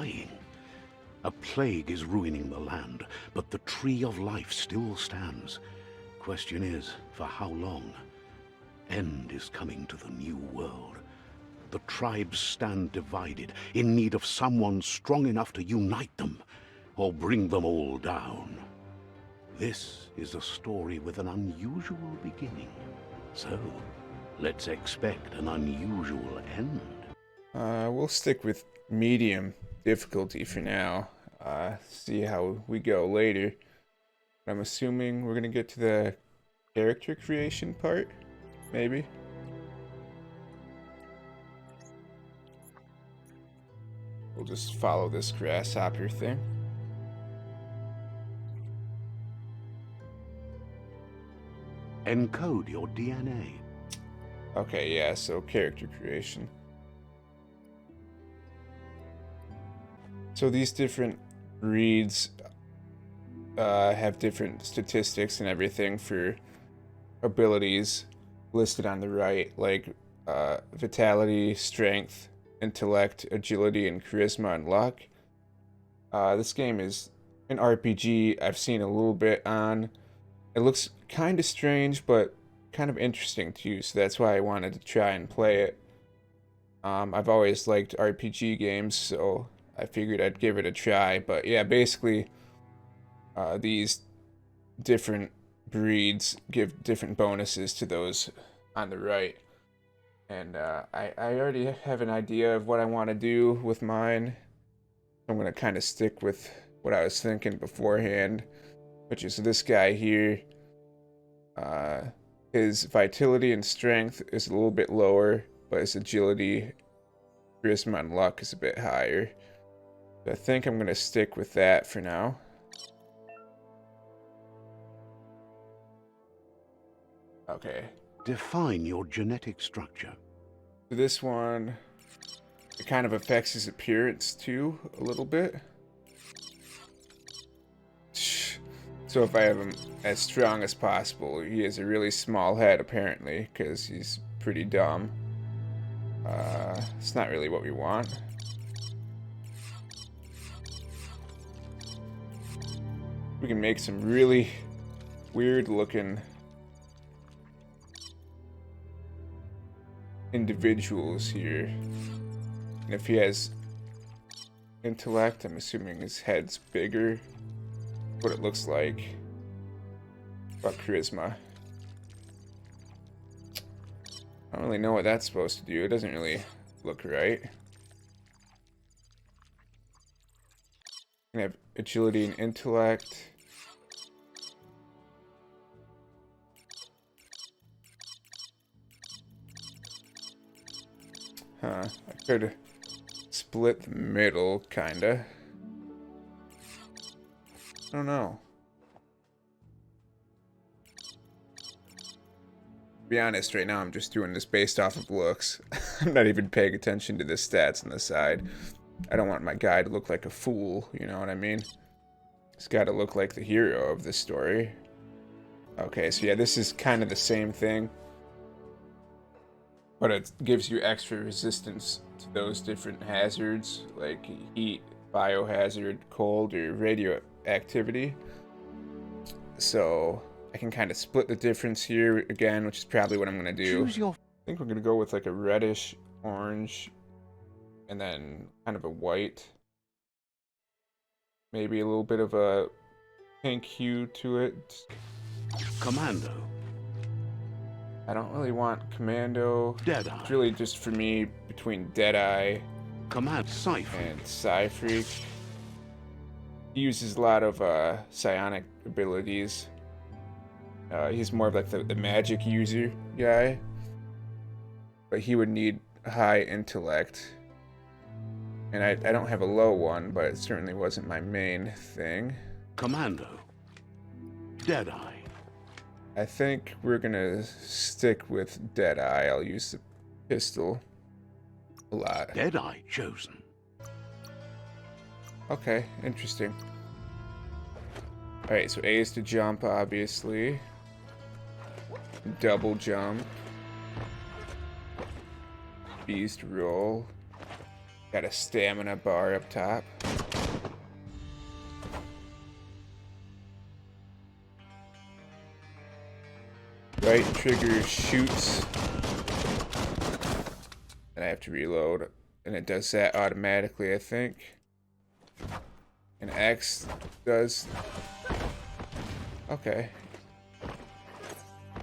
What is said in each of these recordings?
dying. A plague is ruining the land, but the tree of life still stands. Question is, for how long? End is coming to the new world. The tribes stand divided, in need of someone strong enough to unite them, or bring them all down. This is a story with an unusual beginning. So, let's expect an unusual end. We'll stick with medium difficulty for now. See how we go later. I'm assuming we're gonna get to the character creation part, maybe. We'll just follow this grasshopper thing. Encode your DNA. Okay, yeah, so character creation. So these different breeds have different statistics and everything for abilities listed on the right, like vitality, strength, intellect, agility, and charisma and luck. This game is an RPG I've seen a little bit on. It looks kind of strange, but kind of interesting too, so that's why I wanted to try and play it. I've always liked RPG games, so I figured I'd give it a try. But yeah, basically, these different breeds give different bonuses to those on the right. And I already have an idea of what I want to do with mine. I'm going to kind of stick with what I was thinking beforehand, which is this guy here. His vitality and strength is a little bit lower, but his agility, charisma, and luck is a bit higher. So I think I'm going to stick with that for now. Okay. Define your genetic structure. This one, it kind of affects his appearance too, a little bit. So if I have him as strong as possible, he has a really small head apparently, because he's pretty dumb. It's not really what we want. We can make some really weird looking individuals here. And if he has intellect, I'm assuming his head's bigger. What it looks like. About charisma. I don't really know what that's supposed to do. It doesn't really look right. We have agility and intellect. Huh. I could split the middle, kinda. I don't know. To be honest, right now I'm just doing this based off of looks. I'm not even paying attention to the stats on the side. I don't want my guy to look like a fool, you know what I mean? He's got to look like the hero of the story. Okay, so yeah, this is kind of the same thing. But it gives you extra resistance to those different hazards, like heat, biohazard, cold, or radioactivity. So I can kind of split the difference here again, which is probably what I'm going to do. I think we're going to go with like a reddish orange and then kind of a white. Maybe a little bit of a pink hue to it. Commando. I don't really want Commando. Deadeye. It's really just for me between Deadeye Command Cypher. and Psy-Freak. He uses a lot of psionic abilities. He's more of like the magic user guy. But he would need high intellect. And I don't have a low one, but it certainly wasn't my main thing. Commando. Deadeye. I think we're gonna stick with Deadeye. I'll use the pistol a lot. Deadeye chosen. Okay, interesting. Alright, so A is to jump, obviously. Double jump. B is to roll. Got a stamina bar up top. Right trigger shoots. And I have to reload. And it does that automatically, I think. And X does. Okay.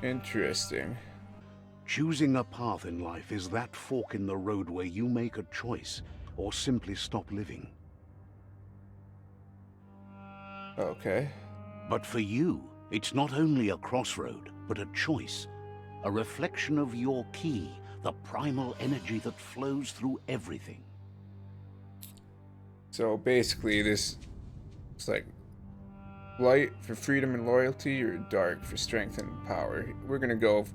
Interesting. Choosing a path in life is that fork in the road where you make a choice or simply stop living. Okay. But for you, it's not only a crossroad, but a choice. A reflection of your key, the primal energy that flows through everything. So basically this is like light for freedom and loyalty, or dark for strength and power. We're gonna go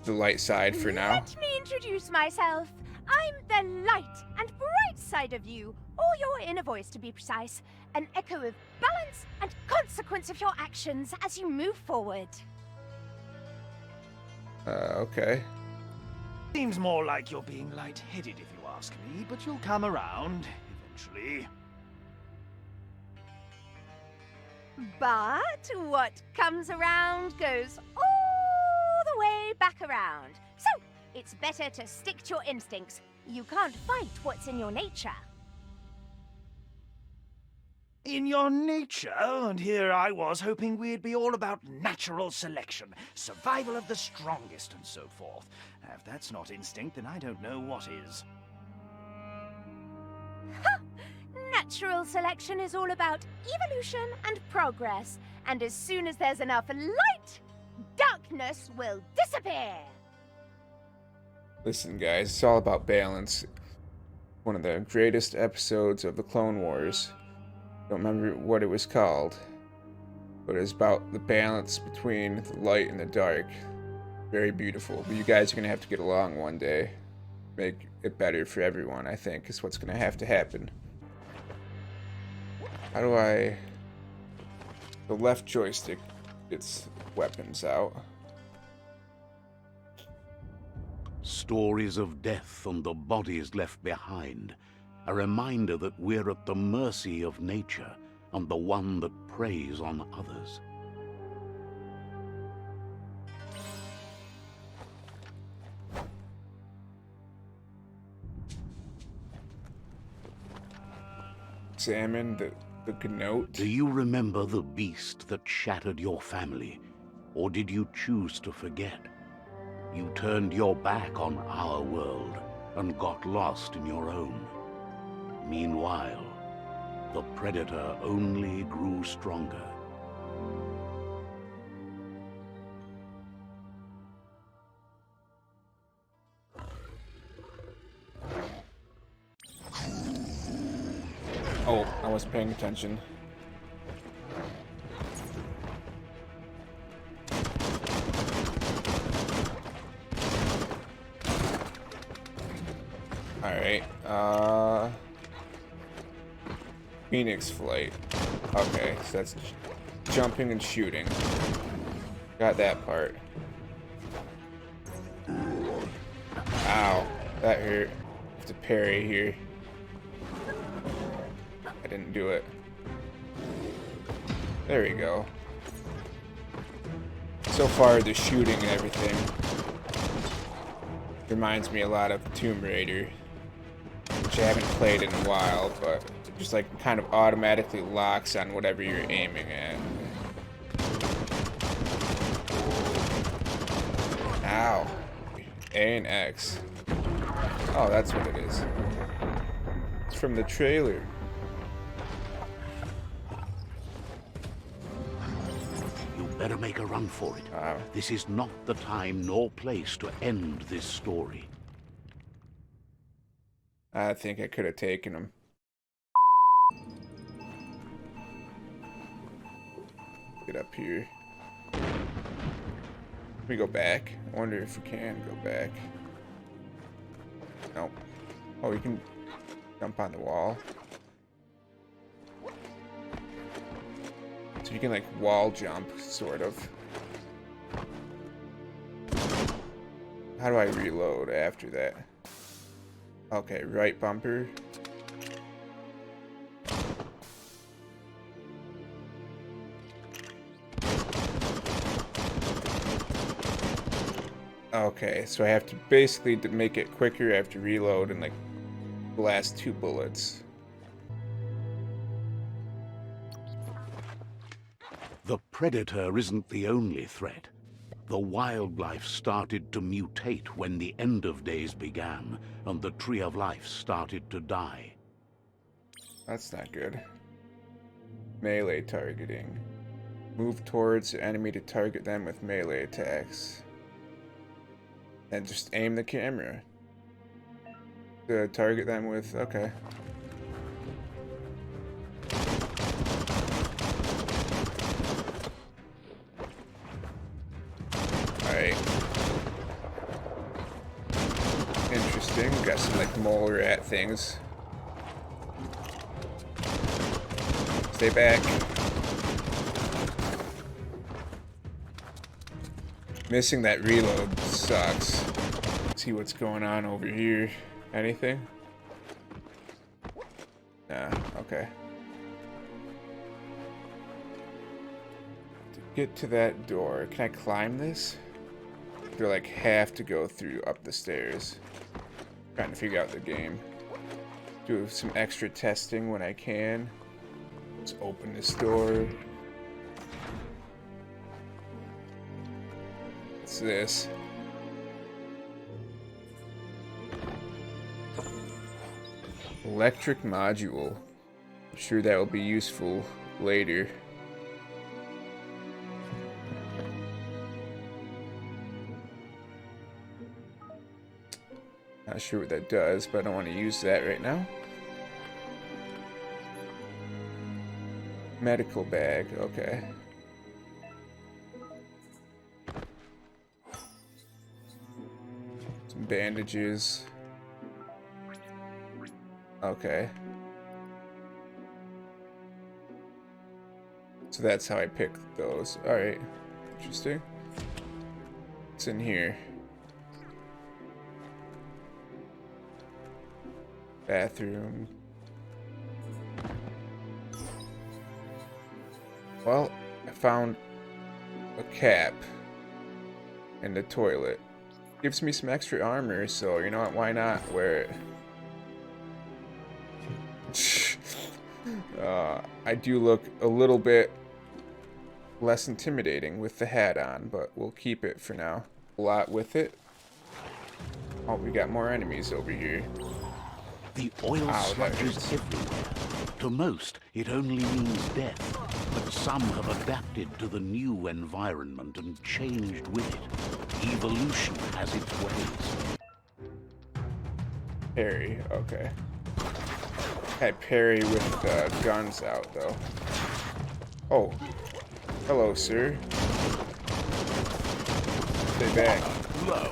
the light side for now. Let me introduce myself. I'm the light and bright side of you, or your inner voice to be precise. An echo of balance and consequence of your actions as you move forward. Okay. Seems more like you're being light-headed if you ask me, but you'll come around eventually. But what comes around goes all the way back around. So, it's better to stick to your instincts. You can't fight what's in your nature. In your nature, and here I was hoping we'd be all about natural selection, survival of the strongest, and so forth. If that's not instinct, then I don't know what is. Natural selection is all about evolution and progress. And as soon as there's enough light, darkness will disappear. Listen, guys, it's all about balance. One of the greatest episodes of the Clone Wars. Don't remember what it was called, but it's about the balance between the light and the dark. Very beautiful. But you guys are gonna have to get along one day. Make it better for everyone, I think, is what's gonna have to happen. How do I... The left joystick gets weapons out. Stories of death and the bodies left behind. A reminder that we're at the mercy of nature and the one that preys on others. Examine the note. Do you remember the beast that shattered your family? Or did you choose to forget? You turned your back on our world and got lost in your own. Meanwhile, the predator only grew stronger. Oh, I wasn't paying attention. Alright, Phoenix Flight. Okay, so that's jumping and shooting. Got that part. Ow, that hurt. Have to parry here. I didn't do it. There we go. So far, the shooting and everything reminds me a lot of Tomb Raider, which I haven't played in a while, but it just like kind of automatically locks on whatever you're aiming at. Ow. A and X. Oh, that's what it is. It's from the trailer. Better make a run for it. This is not the time nor place to end this story. I think I could have taken him. Get up here. Let me go back. I wonder if we can go back. Nope. Oh, we can jump on the wall. So you can like wall jump, sort of. How do I reload after that? Okay, right bumper. Okay, so I have to basically, to make it quicker, I have to reload in like the last 2 bullets. The predator isn't the only threat. The wildlife started to mutate when the end of days began, and the tree of life started to die. That's not good. Melee targeting. Move towards the enemy to target them with melee attacks. And just aim the camera to target them with, okay. Alright. Interesting. Got some like mole rat things. Stay back. Missing that reload sucks. Let's see what's going on over here. Anything? Nah, okay. To get to that door, can I climb this? Do I like have to go through up the stairs? Trying to figure out the game. Do some extra testing when I can. Let's open this door. What's this? Electric module. I'm sure that will be useful later. Not sure what that does, but I don't want to use that right now. Medical bag, okay. Some bandages. Okay. So that's how I pick those. Alright. Interesting. What's in here? Bathroom. Well, I found a cap in the toilet. Gives me some extra armor, so you know what, why not wear it? I do look a little bit less intimidating with the hat on, but we'll keep it for now. A lot with it. Oh, we got more enemies over here. The oil sludges everywhere. To most, it only means death. But some have adapted to the new environment and changed with it. Evolution has its ways. Parry, okay. I parry with guns out, though. Oh. Hello, sir. Stay back. Low.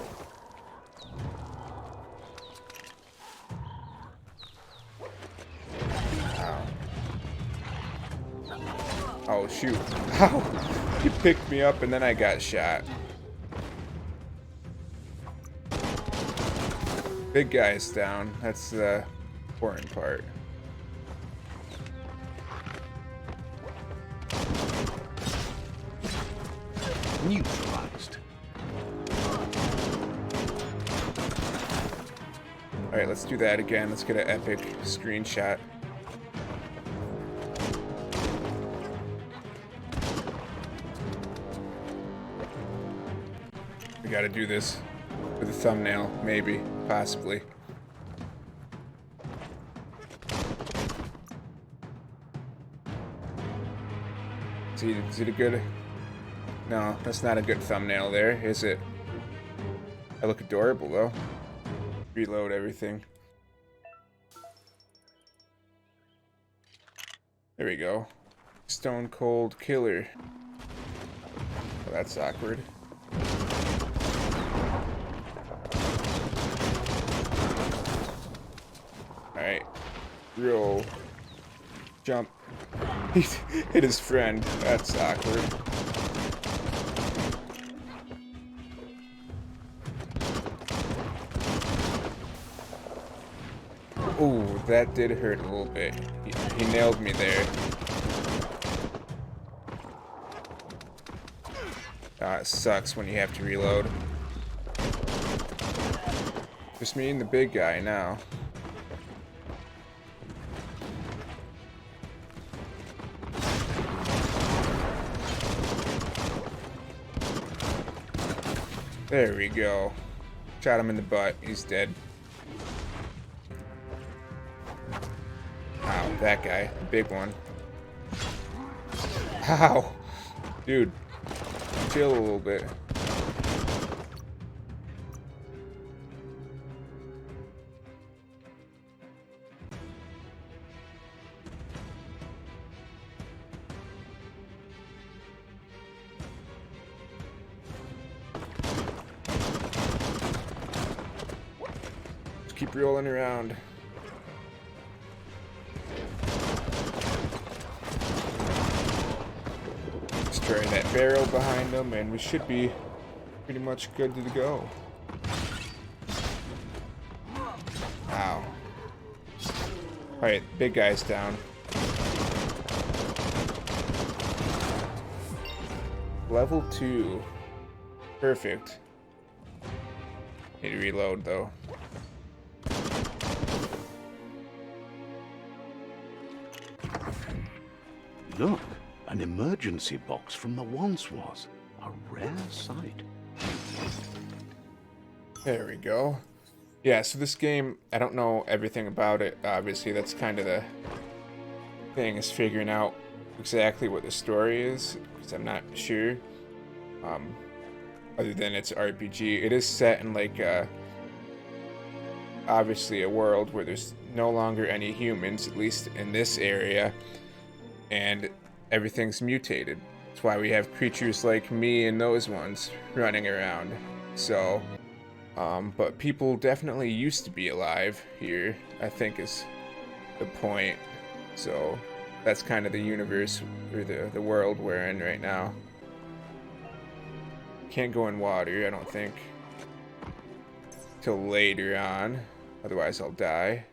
Oh, shoot. Ow! He picked me up and then I got shot. Big guy's down. That's the important part. Neutralized. Alright, let's do that again. Let's get an epic screenshot. We gotta do this for the thumbnail, maybe, possibly. Is it a good... No, that's not a good thumbnail there, is it? I look adorable, though. Reload everything. There we go. Stone Cold Killer. Oh, that's awkward. Alright. Real jump. He hit his friend. That's awkward. Ooh, that did hurt a little bit. He nailed me there. It sucks when you have to reload. Just me and the big guy now. There we go. Shot him in the butt. He's dead. Ow, that guy. The big one. Ow! Dude. Chill a little bit. Just keep rolling around. Destroy that barrel behind them, and we should be pretty much good to go. Ow. Alright, big guy's down. Level 2. Perfect. Need to reload though. Look, an emergency box from the once was. A rare sight. There we go. Yeah, so this game, I don't know everything about it. Obviously, that's kind of the thing, is figuring out exactly what the story is, because I'm not sure. Other than it's RPG. It is set in like obviously a world where there's no longer any humans, at least in this area, and everything's mutated. That's why we have creatures like me and those ones running around. So, but people definitely used to be alive here, I think is the point. So that's kind of the universe, or the world we're in right now. Can't go in water, I don't think, till later on, otherwise I'll die.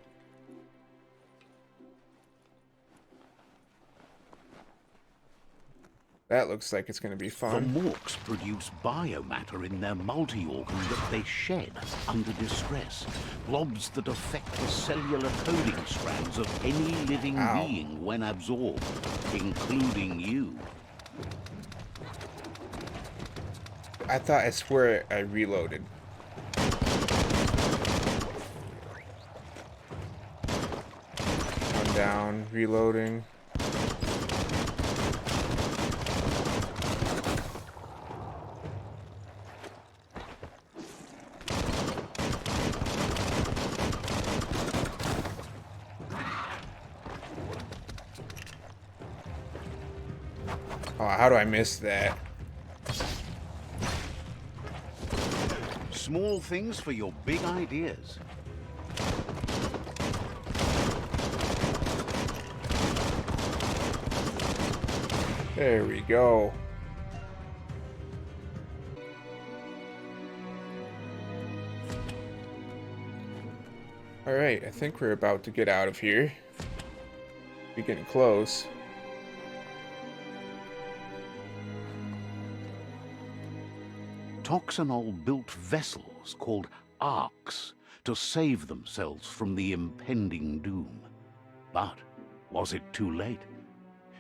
That looks like it's going to be The fun. Morks produce biomatter in their multi-organ that they shed under distress. Blobs that affect the cellular coding strands of any living Ow. being when absorbed, including you. I swear I reloaded. One down, reloading. Oh, how do I miss that? Small things for your big ideas. There we go. Alright, I think we're about to get out of here. We're getting close. Toxanol built vessels called arks to save themselves from the impending doom. But was it too late?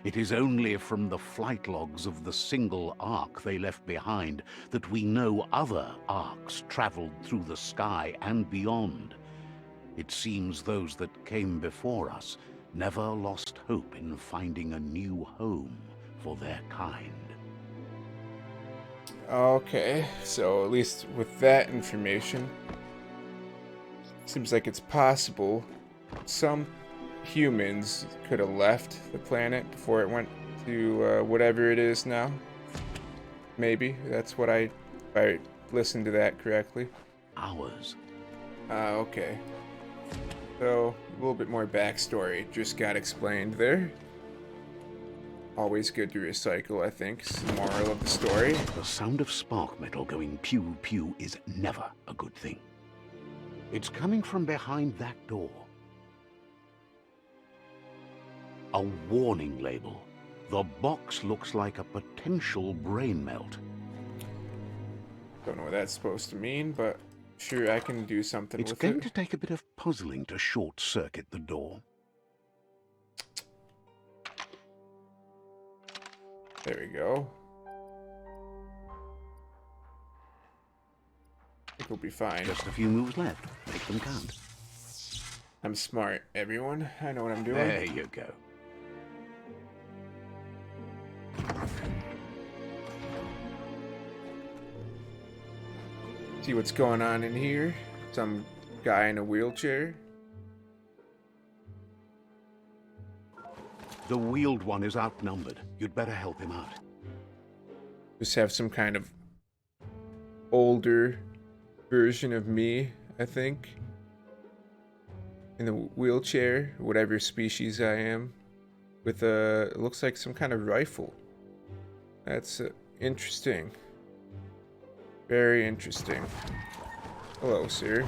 It is only from the flight logs of the single ark they left behind that we know other arks traveled through the sky and beyond. It seems those that came before us never lost hope in finding a new home for their kind. Okay, so at least with that information, seems like it's possible some humans could have left the planet before it went to whatever it is now. Maybe that's what if I listened to that correctly. Ours. Okay. So a little bit more backstory just got explained there. Always good to recycle, I think, is the moral of the story. The sound of spark metal going pew pew is never a good thing. It's coming from behind that door. A warning label. The box looks like a potential brain melt. Don't know what that's supposed to mean, but sure, I can do something It's with going it. to take a bit of puzzling to short-circuit the door. There we go. I think we'll be fine. Just a few moves left. Make them count. I'm smart, everyone. I know what I'm doing. There you go. See what's going on in here? Some guy in a wheelchair. The wheeled one is outnumbered. You'd better help him out. Just have some kind of older version of me, I think. In the wheelchair, whatever species I am. With a, it looks like some kind of rifle. That's interesting. Very interesting. Hello, sir.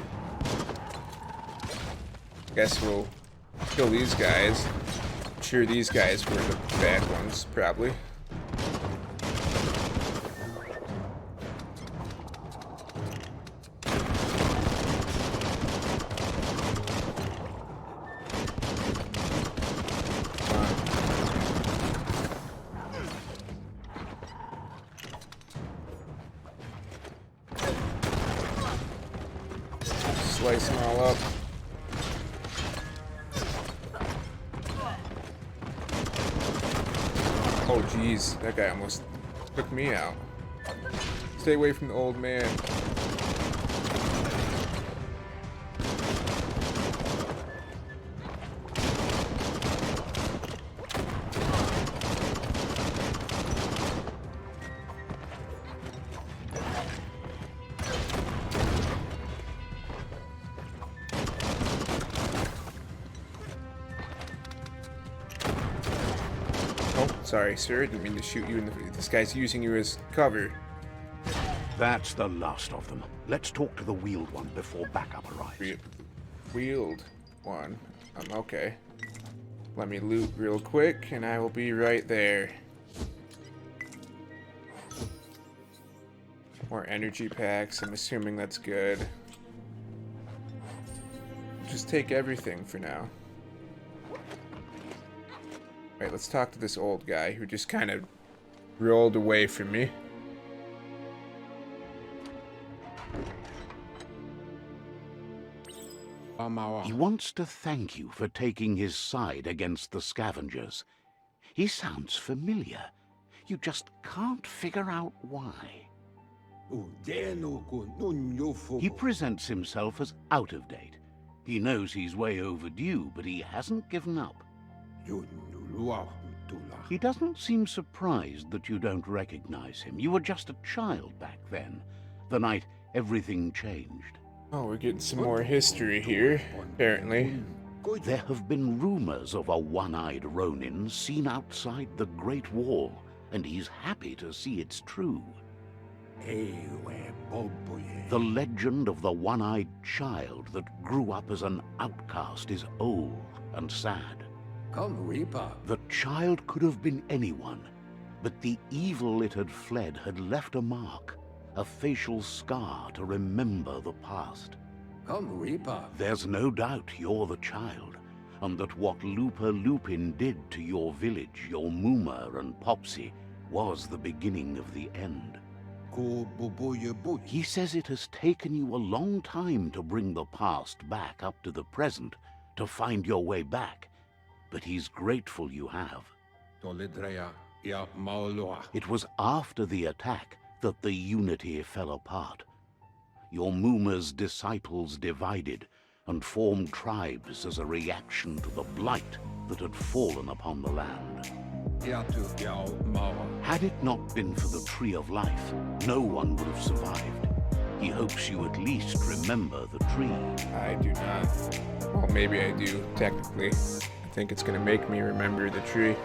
Guess we'll kill these guys. I'm sure these guys were the bad ones, probably. Slice them all up. Oh geez, that guy almost took me out. Stay away from the old man. Oh, sorry, sir. Didn't mean to shoot you. This guy's using you as cover. That's the last of them. Let's talk to the wheeled one before backup arrives. Wheeled one. Okay. Let me loot real quick, and I will be right there. More energy packs. I'm assuming that's good. Just take everything for now. Alright, let's talk to this old guy who just kind of rolled away from me. He wants to thank you for taking his side against the scavengers. He sounds familiar. You just can't figure out why. He presents himself as out of date. He knows he's way overdue, but he hasn't given up. He doesn't seem surprised that you don't recognize him. You were just a child back then, the night everything changed. Oh, we're getting some more history here, apparently. There have been rumors of a one-eyed Ronin seen outside the Great Wall, and he's happy to see it's true. The legend of the one-eyed child that grew up as an outcast is old and sad. The child could have been anyone, but the evil it had fled had left a mark, a facial scar to remember the past. There's no doubt you're the child, and that what Looper Lupin did to your village, your Muma and Popsy, was the beginning of the end. He says it has taken you a long time to bring the past back up to the present, to find your way back, but he's grateful you have. It was after the attack that the unity fell apart. Your Muma's disciples divided and formed tribes as a reaction to the blight that had fallen upon the land. Had it not been for the Tree of Life, no one would have survived. He hopes you at least remember the tree. I do not. Well, maybe I do, technically. I think it's gonna make me remember the tree.